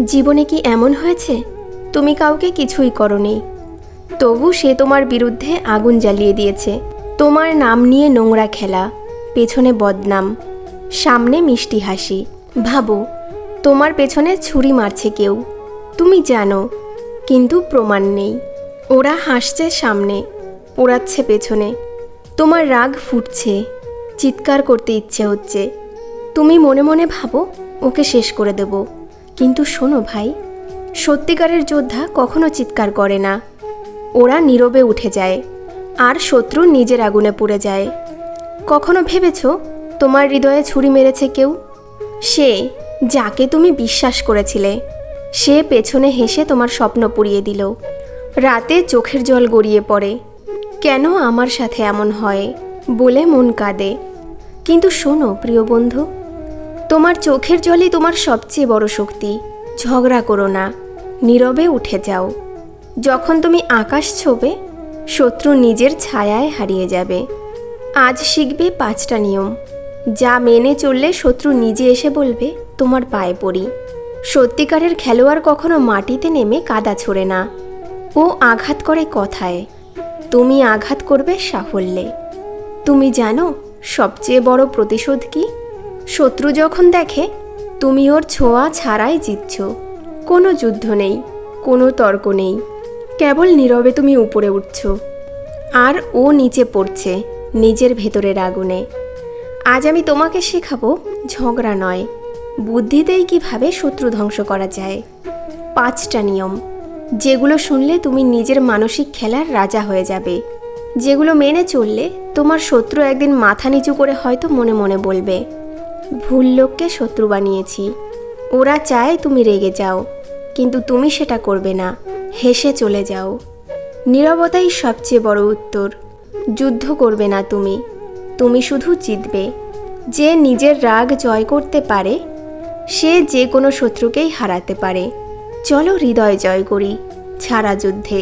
জীবনে কি এমন হয়েছে তুমি কাউকে কিছুই করোনি, তবু সে তোমার বিরুদ্ধে আগুন জ্বালিয়ে দিয়েছে? তোমার নাম নিয়ে নোংরা খেলা, পেছনে বদনাম, সামনে মিষ্টি হাসি। ভাবো, তোমার পেছনে ছুরি মারছে কেউ, তুমি জানো, কিন্তু প্রমাণ নেই। ওরা হাসছে সামনে, পোড়াচ্ছে পেছনে। তোমার রাগ ফুটছে, চিৎকার করতে ইচ্ছে হচ্ছে। তুমি মনে মনে ভাবো ওকে শেষ করে দেব, কিন্তু শোনো ভাই, সত্যিকারের যোদ্ধা কখনো চিৎকার করে না। ওরা নীরবে উঠে যায়, আর শত্রু নিজের আগুনে পুড়ে যায়। কখনো ভেবেছ তোমার হৃদয়ে ছুরি মেরেছে কেউ? সে, যাকে তুমি বিশ্বাস করেছিলে, সে পেছনে হেসে তোমার স্বপ্ন পুড়িয়ে দিল। রাতে চোখের জল গড়িয়ে পড়ে, কেন আমার সাথে এমন হয় বলে মন কাঁদে। কিন্তু শোনো প্রিয় বন্ধু, তোমার চোখের জলই তোমার সবচেয়ে বড় শক্তি। ঝগড়া করো না, নীরবে উঠে যাও। যখন তুমি আকাশ ছোবে, শত্রু নিজের ছায়ায় হারিয়ে যাবে। আজ শিখবে 5টা নিয়ম, যা মেনে চললে শত্রু নিজে এসে বলবে তোমার পায়ে পড়ি। সত্যিকারের খেলোয়াড় কখনো মাটিতে নেমে কাদা ছোড়ে না, ও আঘাত করে কথায়, তুমি আঘাত করবে সাফল্যে। তুমি জানো সবচেয়ে বড় প্রতিশোধ কি? শত্রু যখন দেখে তুমি ওর ছোঁয়া ছাড়াই জিতছ, কোনো যুদ্ধ নেই, কোনো তর্ক নেই, কেবল নীরবে তুমি উপরে উঠছ, আর ও নিচে পড়ছে নিজের ভেতরের আগুনে। আজ আমি তোমাকে শেখাবো ঝগড়া নয়, বুদ্ধিতেই কিভাবে শত্রু ধ্বংস করা যায়। 5টা নিয়ম, যেগুলো শুনলে তুমি নিজের মানসিক খেলার রাজা হয়ে যাবে। যেগুলো মেনে চললে তোমার শত্রু একদিন মাথা নিচু করে হয়তো মনে মনে বলবে, ভুল লোককে শত্রু বানিয়েছি। ওরা চায় তুমি রেগে যাও, কিন্তু তুমি সেটা করবে না, হেসে চলে যাও। নীরবতাই সবচেয়ে বড় উত্তর। যুদ্ধ করবে না তুমি, তুমি শুধু জিতবে। যে নিজের রাগ জয় করতে পারে, সে যে কোনো শত্রুকেই হারাতে পারে। চলো হৃদয় জয় করি, ছাড়া যুদ্ধে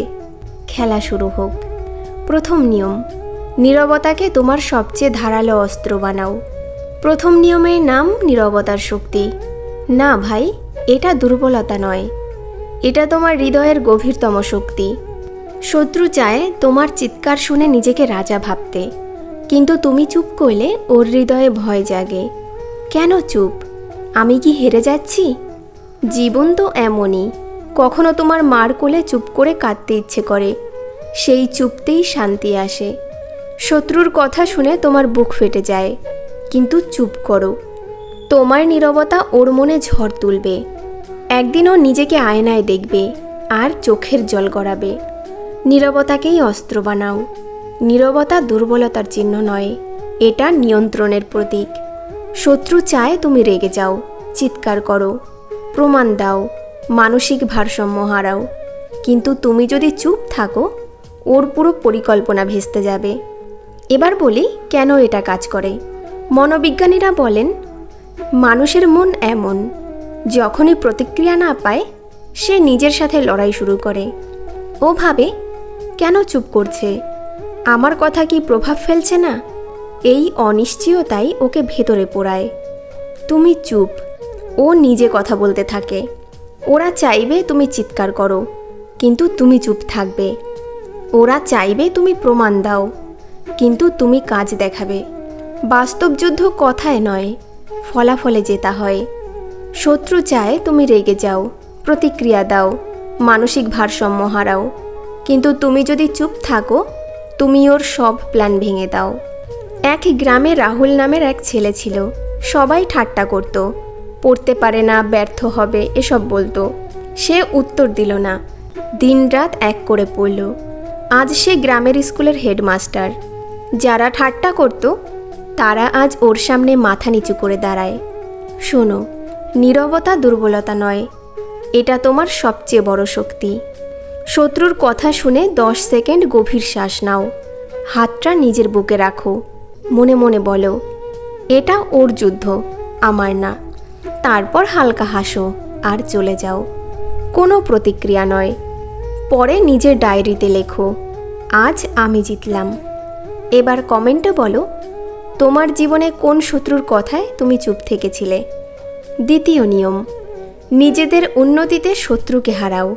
খেলা শুরু হোক। প্রথম নিয়ম, নীরবতাকে তোমার সবচেয়ে ধারালো অস্ত্র বানাও। প্রথম নিয়মের নাম নীরবতার শক্তি। না ভাই, এটা দুর্বলতা নয়, এটা তোমার হৃদয়ের গভীরতম শক্তি। শত্রু চায় তোমার চিৎকার শুনে নিজেকে রাজা ভাবতে, কিন্তু তুমি চুপ করলে ওর হৃদয়ে ভয় জাগে। কেন চুপ? আমি কি হেরে যাচ্ছি? জীবন তো এমনই, কখনো তোমার মার কোলে চুপ করে কাঁদতে ইচ্ছে করে, সেই চুপতেই শান্তি আসে। শত্রুর কথা শুনে তোমার বুক ফেটে যায়, কিন্তু চুপ করো। তোমার নীরবতা ওর মনে ঝড় তুলবে। একদিন ও নিজেকে আয়নায় দেখবে আর চোখের জল গড়াবে। নীরবতাকেই অস্ত্র বানাও। নীরবতা দুর্বলতার চিহ্ন নয়, এটা নিয়ন্ত্রণের প্রতীক। শত্রু চায় তুমি রেগে যাও, চিৎকার করো, প্রমাণ দাও, মানসিক ভারসাম্য হারাও, কিন্তু তুমি যদি চুপ থাকো, ওর পুরো পরিকল্পনা ভেস্তে যাবে। এবার বলি কেন এটা কাজ করে। মনোবিজ্ঞানীরা বলেন, মানুষের মন এমন, যখনই প্রতিক্রিয়া না পায়, সে নিজের সাথে লড়াই শুরু করে। ও ভাবে, কেন চুপ করছে? আমার কথা কি প্রভাব ফেলছে না? এই অনিশ্চয়তাই ওকে ভেতরে পোড়ায়। তুমি চুপ, ও নিজে কথা বলতে থাকে। ওরা চাইবে তুমি চিৎকার করো, কিন্তু তুমি চুপ থাকবে। ওরা চাইবে তুমি প্রমাণ দাও, কিন্তু তুমি কাজ দেখাবে। বাস্তব যুদ্ধ কথায় নয়, ফলাফলে জেতা হয়। শত্রু চায় তুমি রেগে যাও, প্রতিক্রিয়া দাও, মানসিক ভারসাম্য হারাও, কিন্তু তুমি যদি চুপ থাকো, তুমি ওর সব প্ল্যান ভেঙে দাও। এক গ্রামে রাহুল নামের এক ছেলে ছিল। সবাই ঠাট্টা করত, পড়তে পারে না, ব্যর্থ হবে, এসব বলতো। সে উত্তর দিল না, দিনরাত এক করে পড়ল। আজ সে গ্রামের স্কুলের হেডমাস্টার। যারা ঠাট্টা করত, তারা আজ ওর সামনে মাথা নিচু করে দাঁড়ায়। শোনো, নীরবতা দুর্বলতা নয়, এটা তোমার সবচেয়ে বড় শক্তি। শত্রুর কথা শুনে 10 সেকেন্ড গভীর শ্বাস নাও। হাতটা নিজের বুকে রাখো, মনে মনে বলো, এটা ওর যুদ্ধ, আমার না। তারপর হালকা হাসো আর চলে যাও। কোনো প্রতিক্রিয়া নয়। পরে নিজের ডায়েরিতে লেখো, আজ আমি জিতলাম। এবার কমেন্টে বলো, তোমার জীবনে কোন শত্রুর কথায় তুমি চুপ থেকেছিলে। দ্বিতীয় নিয়ম, নিজেদের উন্নতিতে শত্রুকে হারাও,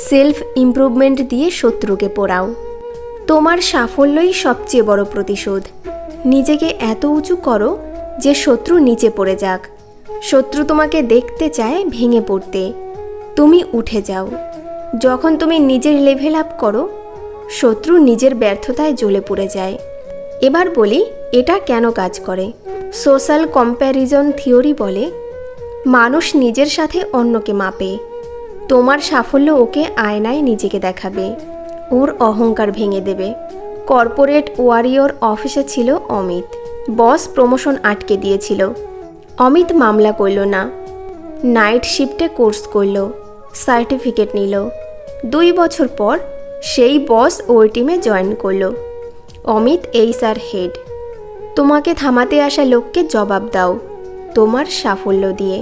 সেলফ ইমপ্রুভমেন্ট দিয়ে শত্রুকে পোড়াও। তোমার সাফল্যই সবচেয়ে বড় প্রতিশোধ। নিজেকে এত উঁচু করো যে শত্রু নিচে পড়ে যাক। শত্রু তোমাকে দেখতে চায় ভেঙে পড়তে, তুমি উঠে যাও। যখন তুমি নিজের লেভেল আপ করো, শত্রু নিজের ব্যর্থতায় জ্বলে পড়ে যায়। এবার বলি এটা কেন কাজ করে। সোশ্যাল কম্প্যারিজন থিওরি বলে মানুষ নিজের সাথে অন্যকে মাপে। তোমার সাফল্য ওকে আয়নায় নিজেকে দেখাবে, ওর অহংকার ভেঙে দেবে। কর্পোরেট ওয়ারিয়র অফিসে ছিল অমিত। বস প্রমোশন আটকে দিয়েছিল। অমিত মামলা করল না, নাইট শিফটে কোর্স করল, সার্টিফিকেট নিল। 2 বছর পর সেই বস ওই টিমে জয়েন করল। Amit HR head. তোমাকে থামাতে আসা লোককে জবাব দাও তোমার সাফল্য দিয়ে।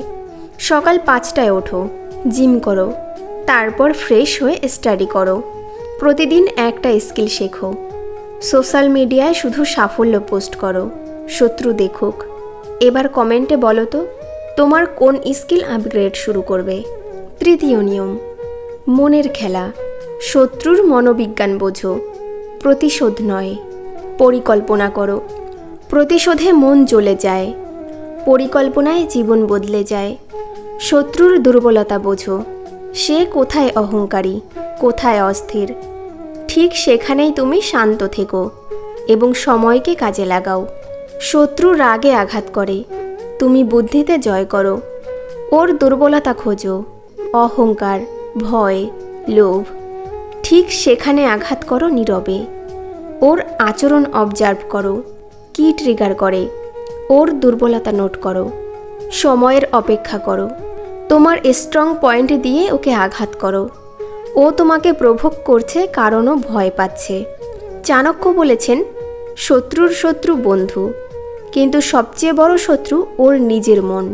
সকাল 5টায় ওঠো, জিম করো, তারপর ফ্রেশ হয়ে স্টাডি করো। প্রতিদিন একটা স্কিল শেখো। সোশ্যাল মিডিয়ায় শুধু সাফল্য পোস্ট করো, শত্রু দেখুক। এবার কমেন্টে বলো তো তোমার কোন স্কিল আপগ্রেড শুরু করবে। তৃতীয় নিয়ম, মনের খেলা। শত্রুর মনোবিজ্ঞান বোঝো, প্রতিশোধ নয়। পরিকল্পনা করো। প্রতিশোধে মন জ্বলে যায়, পরিকল্পনায় জীবন বদলে যায়। শত্রুর দুর্বলতা বোঝো, সে কোথায় অহংকারী, কোথায় অস্থির। ঠিক সেখানেই তুমি শান্ত থেকো এবং সময়কে কাজে লাগাও। শত্রু রাগে আঘাত করে, তুমি বুদ্ধিতে জয় করো। ওর দুর্বলতা খোঁজো, অহংকার, ভয়, লোভ। ঠিক সেখানে আঘাত করো নীরবে। ওর আচরণ অবজার্ভ করো, কি ট্রিগার করে। ওর দুর্বলতা নোট করো। সময়ের অপেক্ষা করো। তোমার স্ট্রং পয়েন্ট দিয়ে ওকে আঘাত করো। ও তোমাকে প্রভোগ করছে কারণ ও ভয় পাচ্ছে। চাণক্য বলেছেন শত্রুর শত্রু বন্ধু, কিন্তু সবচেয়ে বড় শত্রু ওর নিজের মন।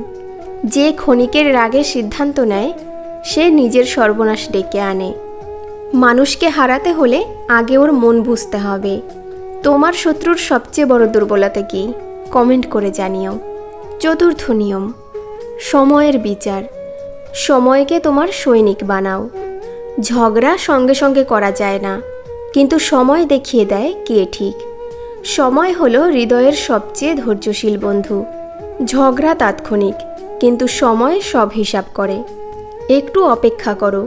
যে ক্ষণিকের রাগে সিদ্ধান্ত নেয় সে নিজের সর্বনাশ ডেকে আনে। মানুষকে হারাতে হলে আগে ওর মন বুঝতে হবে। তোমার শত্রুর সবচেয়ে বড় দুর্বলতা কি কমেন্ট করে জানিও। চতুর্থ নিয়ম, সময়ের বিচার। সময়কে তোমার সৈনিক বানাও। ঝগড়া সঙ্গে সঙ্গে করা যায় না, কিন্তু সময় দেখিয়ে দেয় কে ঠিক। সময় হলো হৃদয়ের সবচেয়ে ধৈর্যশীল বন্ধু। ঝগড়া তাৎক্ষণিক, কিন্তু সময় সব হিসাব করে। একটু অপেক্ষা করো,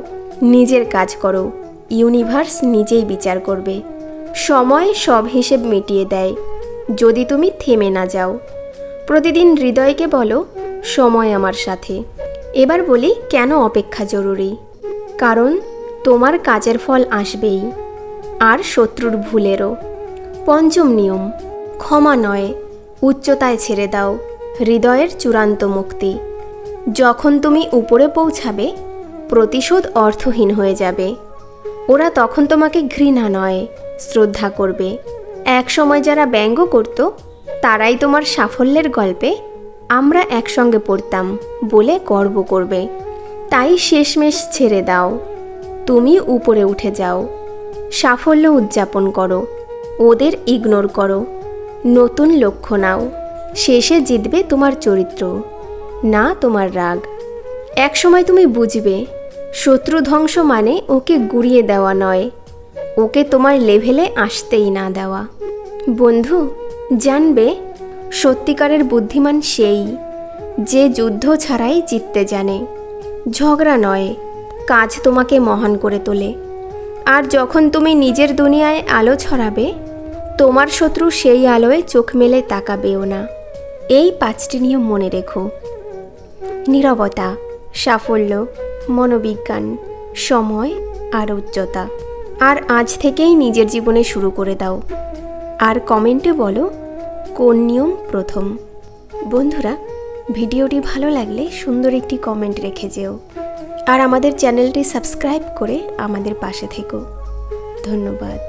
নিজের কাজ করো, ইউনিভার্স নিজেই বিচার করবে। সময় সব হিসেব মিটিয়ে দেয় যদি তুমি থেমে না যাও। প্রতিদিন হৃদয়কে বলো সময় আমার সাথে। এবার বলি কেন অপেক্ষা জরুরি। কারণ তোমার কাজের ফল আসবেই, আর শত্রুর ভুলেরও। পঞ্চম নিয়ম, ক্ষমা নয়, উচ্চতায় ছেড়ে দাও হৃদয়ের চূড়ান্ত মুক্তি। যখন তুমি উপরে পৌঁছাবে প্রতিশোধ অর্থহীন হয়ে যাবে। ওরা তখন তোমাকে ঘৃণা নয় শ্রদ্ধা করবে। এক সময় যারা ব্যঙ্গ করত তারাই তোমার সাফল্যের গল্পে আমরা একসঙ্গে পড়তাম বলে গর্ব করবে। তাই শেষমেশ ছেড়ে দাও, তুমি উপরে উঠে যাও। সাফল্য উদযাপন করো, ওদের ইগনোর করো। নতুন লক্ষ্য নাও, শেষে জিতবে তোমার চরিত্র, না তোমার রাগ। একসময় তুমি বুঝবে শত্রু ধ্বংস মানে ওকে গুড়িয়ে দেওয়া নয়, ওকে তোমার লেভেলে আসতেই না দেওয়া। বন্ধু, জানবে সত্যিকারের বুদ্ধিমান সেই যে যুদ্ধ ছাড়াই জিততে জানে। ঝগড়া নয়, কাজ তোমাকে মহান করে তোলে। আর যখন তুমি নিজের দুনিয়ায় আলো ছড়াবে তোমার শত্রু সেই আলোয় চোখ মেলে তাকাবেও না। এই 5টি নিয়ম মনে রেখো। নীরবতা, সাফল্য, মনোবিজ্ঞান, সময় আর উচ্চতা। আর আজ থেকেই নিজের জীবনে শুরু করে দাও। আর কমেন্টে বলো কোন নিয়ম প্রথম। বন্ধুরা, ভিডিওটি ভালো লাগলে সুন্দর একটি কমেন্ট রেখে যেও। আর আমাদের চ্যানেলটি সাবস্ক্রাইব করে আমাদের পাশে থেকো। ধন্যবাদ।